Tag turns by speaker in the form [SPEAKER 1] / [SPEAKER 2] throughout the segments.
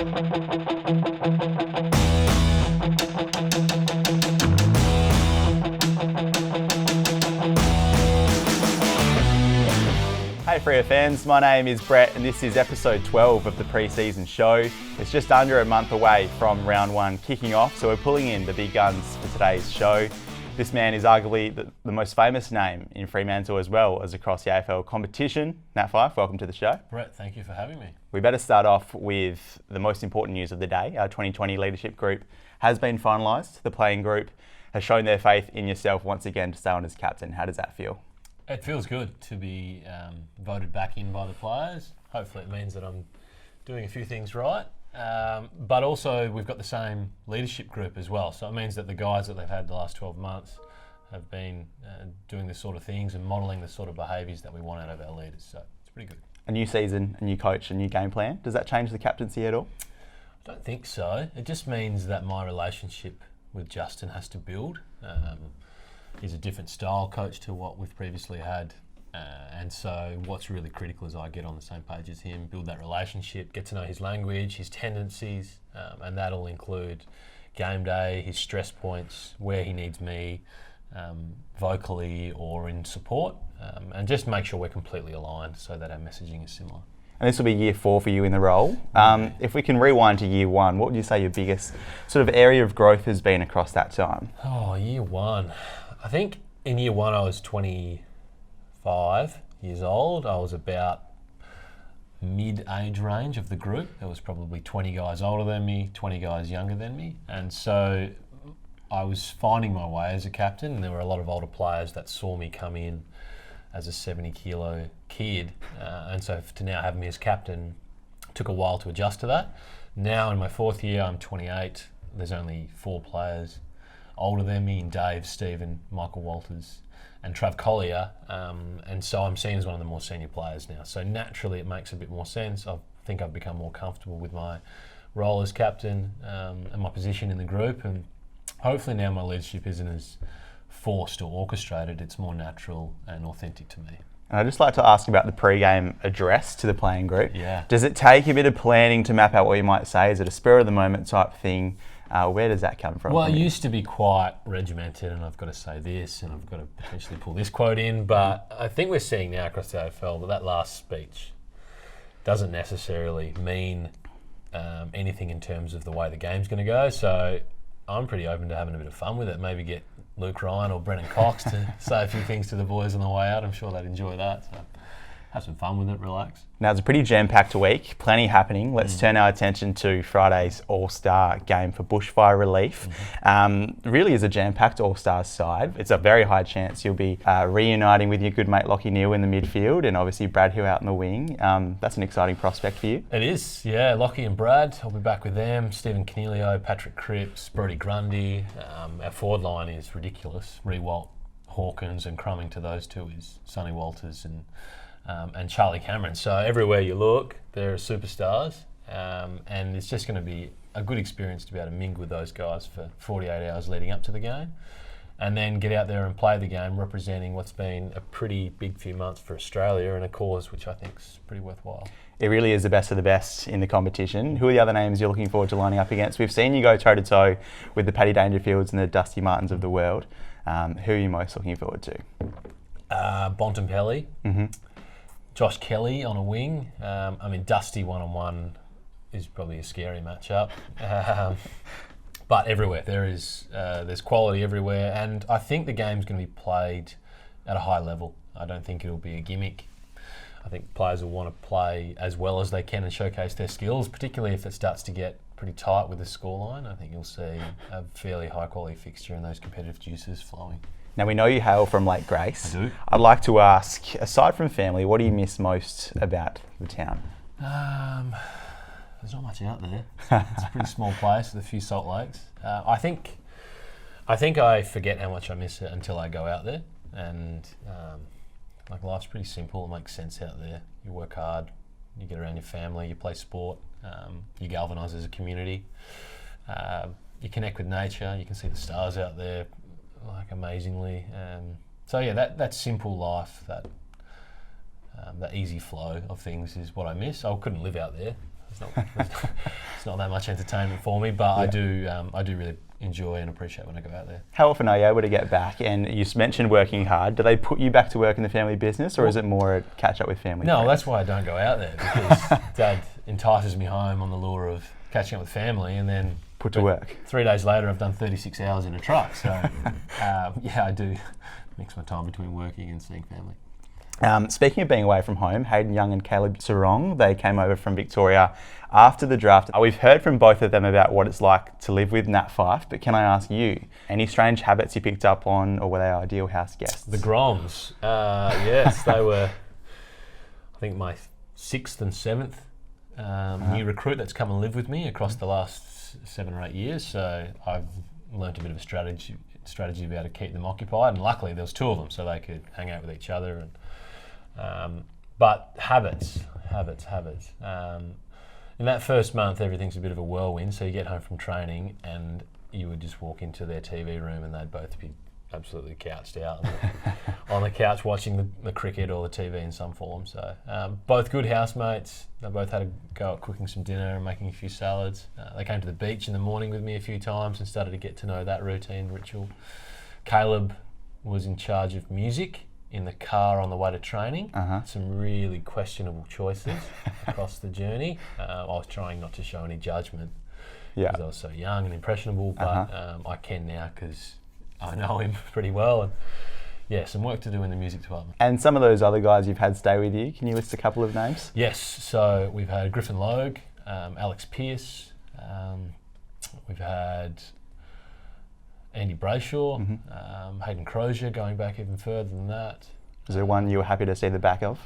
[SPEAKER 1] Hey Freo fans, my name is Brett and this is episode 12 of the pre-season show. It's just under a month away from round one kicking off, so we're pulling in the big guns for today's show. This man is arguably the most famous name in Fremantle as well as across the AFL competition. Nat Fyfe, welcome to the show.
[SPEAKER 2] Brett, thank you for having me.
[SPEAKER 1] We better start off with the most important news of the day. Our 2020 leadership group has been finalised. The playing group has shown their faith in yourself once again to stay on as captain. How does that feel?
[SPEAKER 2] It feels good to be voted back in by the players. Hopefully it means that I'm doing a few things right. But also we've got the same leadership group as well. So it means that the guys that they've had the last 12 months have been doing the sort of things and modelling the sort of behaviours that we want out of our leaders. So it's pretty good. A
[SPEAKER 1] new season, a new coach, a new game plan. Does that change the captaincy at all?
[SPEAKER 2] I don't think so. It just means that my relationship with Justin has to build. He's a different style coach to what we've previously had. And so what's really critical is I get on the same page as him, build that relationship, get to know his language, his tendencies, and that'll include game day, his stress points, where he needs me, vocally or in support, and just make sure we're completely aligned so that our messaging is similar.
[SPEAKER 1] And this will be year 4 for you in the role. If we can rewind to year 1, what would you say your biggest sort of area of growth has been across that time?
[SPEAKER 2] Oh, year 1. I think in year 1 I was 25 years old. I was about mid-age range of the group. There was probably 20 guys older than me, 20 guys younger than me. And so I was finding my way as a captain, and there were a lot of older players that saw me come in as a 70-kilo kid. And so to now have me as captain took a while to adjust to that. Now in my 4th year, I'm 28. There's only 4 players older than me in Dave, Stephen, Michael Walters and Trav Collier, and so I'm seen as one of the more senior players now. So naturally it makes a bit more sense. I think I've become more comfortable with my role as captain and my position in the group, and hopefully now my leadership isn't as forced or orchestrated, it's more natural and authentic to me.
[SPEAKER 1] And I'd just like to ask about the pre-game address to the playing group.
[SPEAKER 2] Yeah.
[SPEAKER 1] Does it take a bit of planning to map out what you might say? Is it a spur of the moment type thing? Where does that come from?
[SPEAKER 2] Well, it used to be quite regimented, and I've got to say this, and I've got to potentially pull this quote in, but I think we're seeing now across the AFL that last speech doesn't necessarily mean anything in terms of the way the game's going to go. So I'm pretty open to having a bit of fun with it. Maybe get Luke Ryan or Brennan Cox to say a few things to the boys on the way out. I'm sure they'd enjoy that. So have some fun with it, relax.
[SPEAKER 1] Now it's a pretty jam-packed week, plenty happening. Let's turn our attention to Friday's All-Star game for bushfire relief. Really is a jam-packed All-Stars side. It's a very high chance you'll be reuniting with your good mate Lachie Neale in the midfield and obviously Brad Hill out in the wing. That's an exciting prospect for you.
[SPEAKER 2] It is, yeah. Lachie and Brad, I'll be back with them. Stephen Canelio, Patrick Cripps, Brody Grundy. Our forward line is ridiculous. Rewalt, Hawkins and crumbing to those two is Sonny Walters and Charlie Cameron. So everywhere you look, there are superstars, and it's just going to be a good experience to be able to mingle with those guys for 48 hours leading up to the game, and then get out there and play the game representing what's been a pretty big few months for Australia and a cause which I think is pretty worthwhile.
[SPEAKER 1] It really is the best of the best in the competition. Who are the other names you're looking forward to lining up against? We've seen you go toe-to-toe with the Paddy Dangerfields and the Dusty Martins of the world. Who are you most looking forward to?
[SPEAKER 2] Bontempelli. Josh Kelly on a wing. Dusty one-on-one is probably a scary matchup. But everywhere, there's quality everywhere, and I think the game's going to be played at a high level. I don't think it'll be a gimmick. I think players will want to play as well as they can and showcase their skills, particularly if it starts to get pretty tight with the scoreline. I think you'll see a fairly high-quality fixture and those competitive juices flowing.
[SPEAKER 1] Now, we know you hail from Lake Grace.
[SPEAKER 2] I do.
[SPEAKER 1] I'd like to ask, aside from family, what do you miss most about the town?
[SPEAKER 2] There's not much out there. It's a pretty small place with a few salt lakes. I think I forget how much I miss it until I go out there. And life's pretty simple. It makes sense out there. You work hard, you get around your family, you play sport, you galvanise as a community. You connect with nature. You can see the stars out there. Amazingly, so yeah, that simple life, that easy flow of things is what I miss. I couldn't live out there. It's not that much entertainment for me, but I do really enjoy and appreciate when I go out there.
[SPEAKER 1] How often are you able to get back? And you mentioned working hard. Do they put you back to work in the family business, or is it more a catch up with family?
[SPEAKER 2] No,
[SPEAKER 1] friends?
[SPEAKER 2] that's why I don't go out there, because Dad entices me home on the lure of catching up with family, and then
[SPEAKER 1] Put to work.
[SPEAKER 2] 3 days later, I've done 36 hours in a truck. So, yeah, I do mix my time between working and seeing family.
[SPEAKER 1] Speaking of being away from home, Hayden Young and Caleb Sarong, they came over from Victoria after the draft. We've heard from both of them about what it's like to live with Nat Fyfe, but can I ask you, any strange habits you picked up on, or were they ideal house guests?
[SPEAKER 2] The Groms, yes, they were, I think, my 6th and 7th new recruit that's come and lived with me across the last 7 or 8 years. So I've learnt a bit of a strategy to be able to keep them occupied, and luckily there was 2 of them, so they could hang out with each other. And but habits. In that first month, everything's a bit of a whirlwind. So you get home from training, and you would just walk into their TV room, and they'd both be absolutely couched out on the couch watching the cricket or the TV in some form. So both good housemates. They both had a go at cooking some dinner and making a few salads. They came to the beach in the morning with me a few times and started to get to know that routine ritual. Caleb was in charge of music in the car on the way to training. Some really questionable choices across the journey. I was trying not to show any judgment because I was so young and impressionable, but I can now because I know him pretty well. And yeah, some work to do in the music department.
[SPEAKER 1] And some of those other guys you've had stay with you, can you list a couple of names?
[SPEAKER 2] Yes, so we've had Griffin Logue, Alex Pearce, we've had Andy Brayshaw, Hayden Crozier, going back even further than that.
[SPEAKER 1] Is there one you were happy to see the back of?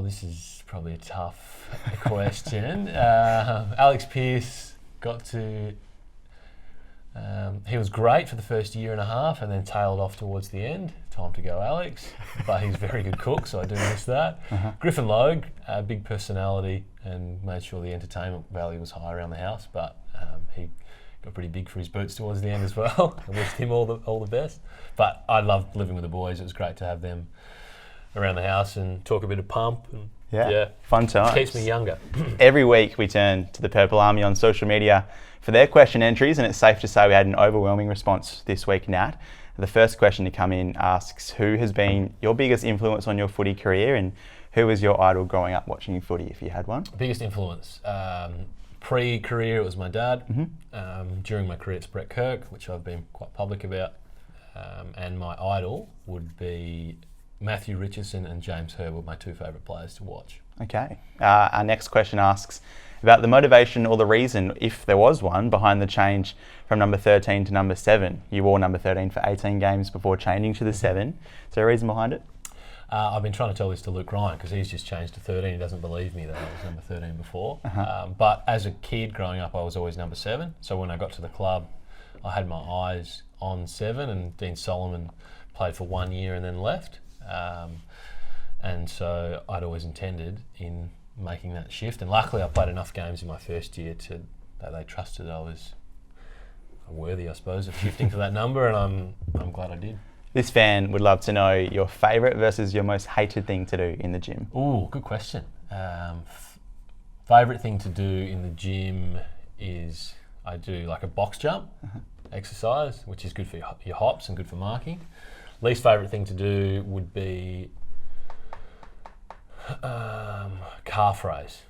[SPEAKER 2] This is probably a tough question. Alex Pearce got to... he was great for the first year and a half and then tailed off towards the end. Time to go, Alex. But he's a very good cook, so I do miss that. Griffin Logue, a big personality, and made sure the entertainment value was high around the house, but he got pretty big for his boots towards the end as well. I wished him all the best. But I loved living with the boys. It was great to have them around the house and talk a bit of pump. And
[SPEAKER 1] yeah, fun times.
[SPEAKER 2] Keeps me younger.
[SPEAKER 1] Every week we turn to the Purple Army on social media for their question entries, and it's safe to say we had an overwhelming response this week, Nat. The first question to come in asks, who has been your biggest influence on your footy career, and who was your idol growing up watching footy, if you had one?
[SPEAKER 2] Biggest influence? Pre-career, it was my dad. During my career, it's Brett Kirk, which I've been quite public about. And my idol would be Matthew Richardson and James Hird, my 2 favourite players to watch.
[SPEAKER 1] Okay. Our next question asks about the motivation or the reason, if there was one, behind the change from number 13 to number 7. You wore number 13 for 18 games before changing to the 7. Is there a reason behind it?
[SPEAKER 2] I've been trying to tell this to Luke Ryan because he's just changed to 13. He doesn't believe me that I was number 13 before. But as a kid growing up, I was always number 7. So when I got to the club, I had my eyes on 7, and Dean Solomon played for 1 year and then left. And so I'd always intended in making that shift. And luckily I played enough games in my first year that they trusted I was worthy, I suppose, of shifting to that number, and I'm glad I did.
[SPEAKER 1] This fan would love to know your favourite versus your most hated thing to do in the gym.
[SPEAKER 2] Ooh, good question. Favourite thing to do in the gym is I do like a box jump exercise, which is good for your hops and good for marking. Least favourite thing to do would be calf raise.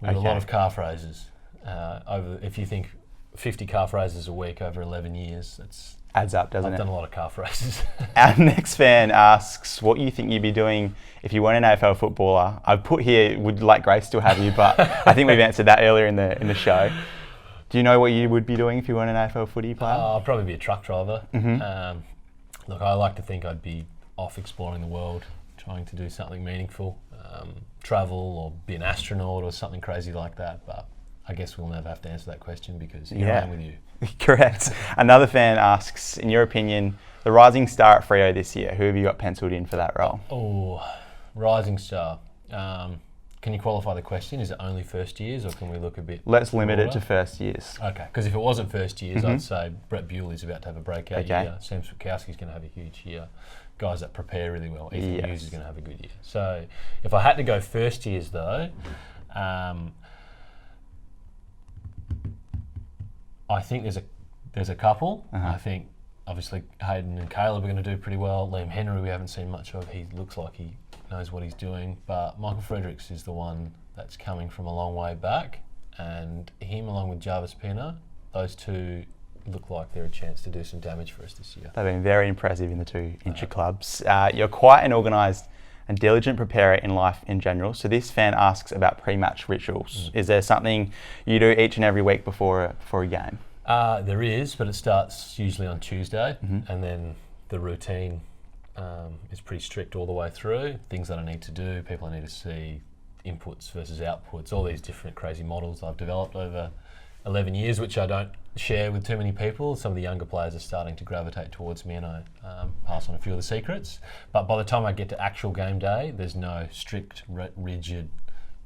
[SPEAKER 2] We do a lot of calf raises. If you think 50 calf raises a week over 11 years, that's
[SPEAKER 1] adds up, doesn't it?
[SPEAKER 2] I've done a lot of calf raises.
[SPEAKER 1] Our next fan asks what you think you'd be doing if you weren't an AFL footballer. I've put here, would like Grace still have you, but I think we've answered that earlier in the show. Do you know what you would be doing if you weren't an AFL footy player?
[SPEAKER 2] I'd probably be a truck driver. Look, I like to think I'd be off exploring the world, trying to do something meaningful, travel or be an astronaut or something crazy like that. But I guess we'll never have to answer that question because here I am with you.
[SPEAKER 1] Correct. Another fan asks, in your opinion, the rising star at Freo this year, who have you got penciled in for that role?
[SPEAKER 2] Oh, rising star. Can you qualify the question? Is it only first years or can we look a bit
[SPEAKER 1] Let's limit
[SPEAKER 2] broader?
[SPEAKER 1] it to first years.
[SPEAKER 2] Okay, because if it wasn't first years, I'd say Brett Bewley's about to have a breakout
[SPEAKER 1] Okay.
[SPEAKER 2] year. Sam Switkowski's going to have a huge year. Guys that prepare really well. Ethan Hughes is going to have a good year. So if I had to go first years though, I think there's a couple. I think obviously Hayden and Caleb are going to do pretty well. Liam Henry we haven't seen much of. He looks like he knows what he's doing. But Michael Fredericks is the one that's coming from a long way back. And him along with Jarvis Pina, those two look like they're a chance to do some damage for us this year.
[SPEAKER 1] They've been very impressive in the two intra clubs. You're quite an organised and diligent preparer in life in general. So this fan asks about pre-match rituals. Is there something you do each and every week before a game?
[SPEAKER 2] There is, but it starts usually on Tuesday, and then the routine is pretty strict all the way through. Things that I need to do, people I need to see, inputs versus outputs, all these different crazy models I've developed over 11 years, which I don't share with too many people. Some of the younger players are starting to gravitate towards me, and I pass on a few of the secrets. But by the time I get to actual game day, there's no strict, rigid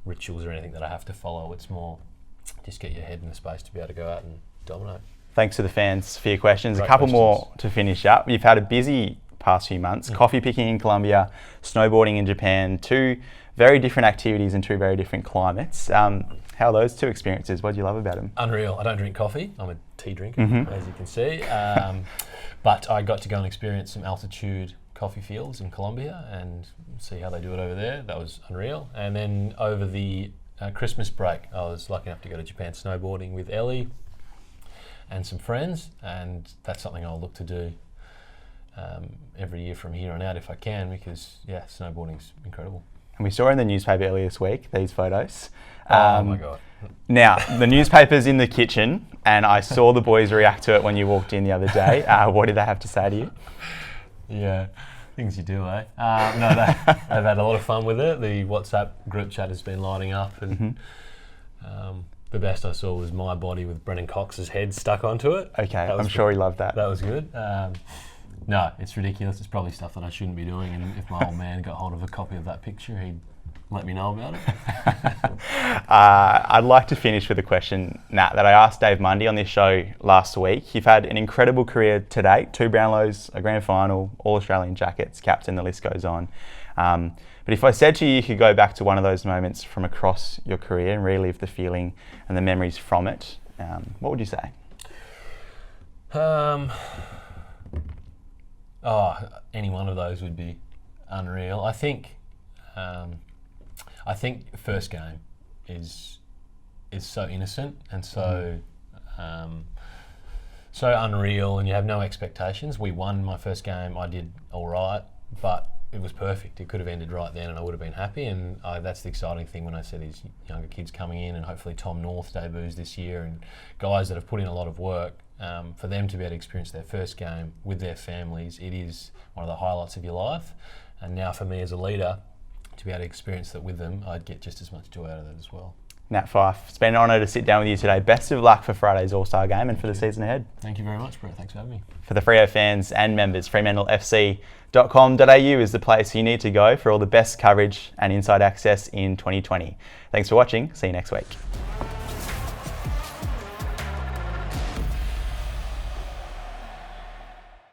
[SPEAKER 2] rituals or anything that I have to follow. It's more just get your head in the space to be able to go out and dominate.
[SPEAKER 1] Thanks to the fans for your questions.
[SPEAKER 2] Great
[SPEAKER 1] a couple
[SPEAKER 2] questions.
[SPEAKER 1] more to finish up. You've had a busy past few months. Coffee picking in Colombia, snowboarding in Japan, two very different activities in two very different climates. How are those two experiences? What do you love about them?
[SPEAKER 2] Unreal. I don't drink coffee. I'm a tea drinker, as you can see. But I got to go and experience some altitude coffee fields in Colombia and see how they do it over there. That was unreal. And then over the Christmas break, I was lucky enough to go to Japan snowboarding with Ellie and some friends, and that's something I'll look to do every year from here on out if I can, because snowboarding's incredible.
[SPEAKER 1] And we saw in the newspaper earlier this week these photos.
[SPEAKER 2] Oh my God.
[SPEAKER 1] Now, the newspaper's in the kitchen, and I saw the boys react to it when you walked in the other day. What did they have to say to you?
[SPEAKER 2] Yeah, things you do, eh? No, they've had a lot of fun with it. The WhatsApp group chat has been lighting up, and the best I saw was my body with Brennan Cox's head stuck onto it.
[SPEAKER 1] Okay, I'm sure he loved that.
[SPEAKER 2] That was good. No, it's ridiculous. It's probably stuff that I shouldn't be doing, and if my old man got hold of a copy of that picture, he'd let me know about it.
[SPEAKER 1] I'd like to finish with a question, Nat, that I asked Dave Mundy on this show last week. You've had an incredible career to date, 2 Brownlows, a grand final, All-Australian jackets, captain, the list goes on. But if I said to you could go back to one of those moments from across your career and relive the feeling and the memories from it, what would you say?
[SPEAKER 2] Any one of those would be unreal. I think first game is so innocent and so unreal, and you have no expectations. We won my first game. I did all right, but it was perfect. It could have ended right then, and I would have been happy. And that's the exciting thing when I see these younger kids coming in, and hopefully Tom North debuts this year, and guys that have put in a lot of work. For them to be able to experience their first game with their families, it is one of the highlights of your life. And now for me as a leader, to be able to experience that with them, I'd get just as much joy out of that as well. Nat Fyfe, it's been an honour to sit down with you today. Best of luck for Friday's All-Star game and for the season ahead. Thank you very much, Brett. Thanks for having me. For the Freo fans and members, FremantleFC.com.au is the place you need to go for all the best coverage and inside access in 2020. Thanks for watching. See you next week.